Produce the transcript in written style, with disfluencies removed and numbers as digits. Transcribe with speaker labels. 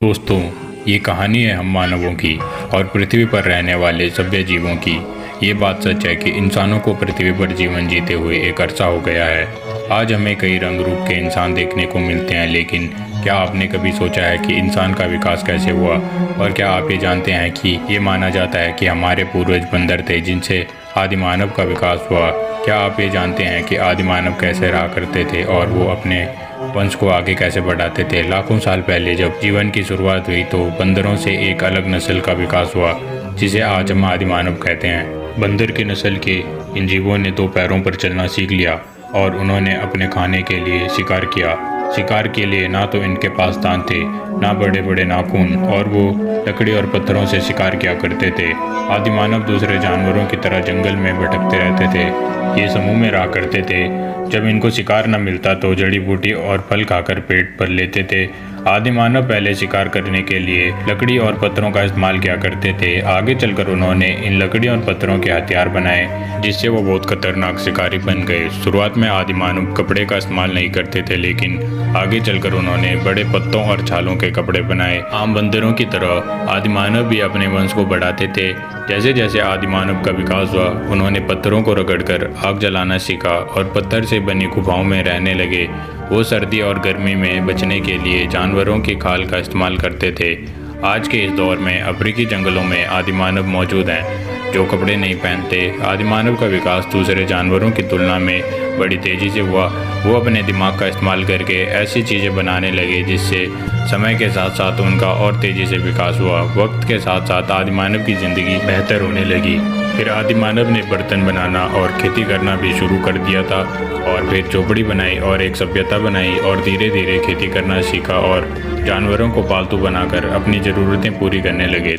Speaker 1: दोस्तों, ये कहानी है हम मानवों की और पृथ्वी पर रहने वाले सभ्य जीवों की। ये बात सच है कि इंसानों को पृथ्वी पर जीवन जीते हुए एक अरसा हो गया है। आज हमें कई रंग रूप के इंसान देखने को मिलते हैं, लेकिन क्या आपने कभी सोचा है कि इंसान का विकास कैसे हुआ? और क्या आप ये जानते हैं कि ये माना जाता है कि हमारे पूर्वज बंदर थे जिनसे आदि मानव का विकास हुआ? क्या आप ये जानते हैं कि आदि मानव कैसे रहा करते थे और वो अपने वंश को आगे कैसे बढ़ाते थे? लाखों साल पहले जब जीवन की शुरुआत हुई तो बंदरों से एक अलग नस्ल का विकास हुआ जिसे आज हम आदि मानव कहते हैं। बंदर की नस्ल के इन जीवों ने दो पैरों पर चलना सीख लिया और उन्होंने अपने खाने के लिए शिकार किया। शिकार के लिए ना तो इनके पास दांत थे, ना बड़े बड़े नाखून, और वो लकड़ी और पत्थरों से शिकार किया करते थे। आदि मानव दूसरे जानवरों की तरह जंगल में भटकते रहते थे। ये समूह में रहा करते थे। जब इनको शिकार न मिलता तो जड़ी बूटी और फल खाकर पेट भर लेते थे। आदि मानव पहले शिकार करने के लिए लकड़ी और पत्थरों का इस्तेमाल किया करते थे। आगे चलकर उन्होंने इन लकड़ी और पत्थरों के हथियार बनाए जिससे वो बहुत खतरनाक शिकारी बन गए। शुरुआत में आदि मानव कपड़े का इस्तेमाल नहीं करते थे, लेकिन आगे चलकर उन्होंने बड़े पत्तों और छालों के कपड़े बनाए। आम बंदरों की तरह आदि मानव भी अपने वंश को बढ़ाते थे। जैसे जैसे आदि मानव का विकास हुआ, उन्होंने पत्थरों को रगड़कर आग जलाना सीखा और पत्थर से बनी गुफाओं में रहने लगे। वो सर्दी और गर्मी में बचने के लिए जानवरों की खाल का इस्तेमाल करते थे। आज के इस दौर में अफ्रीकी जंगलों में आदि मानव मौजूद हैं जो कपड़े नहीं पहनते। आदि मानव का विकास दूसरे जानवरों की तुलना में बड़ी तेज़ी से हुआ। वो अपने दिमाग का इस्तेमाल करके ऐसी चीज़ें बनाने लगे जिससे समय के साथ साथ उनका और तेज़ी से विकास हुआ। वक्त के साथ साथ आदि मानव की ज़िंदगी बेहतर होने लगी। फिर आदि मानव ने बर्तन बनाना और खेती करना भी शुरू कर दिया था, और फिर झोपड़ी बनाई और एक सभ्यता बनाई, और धीरे धीरे खेती करना सीखा और जानवरों को पालतू बनाकर अपनी ज़रूरतें पूरी करने लगे।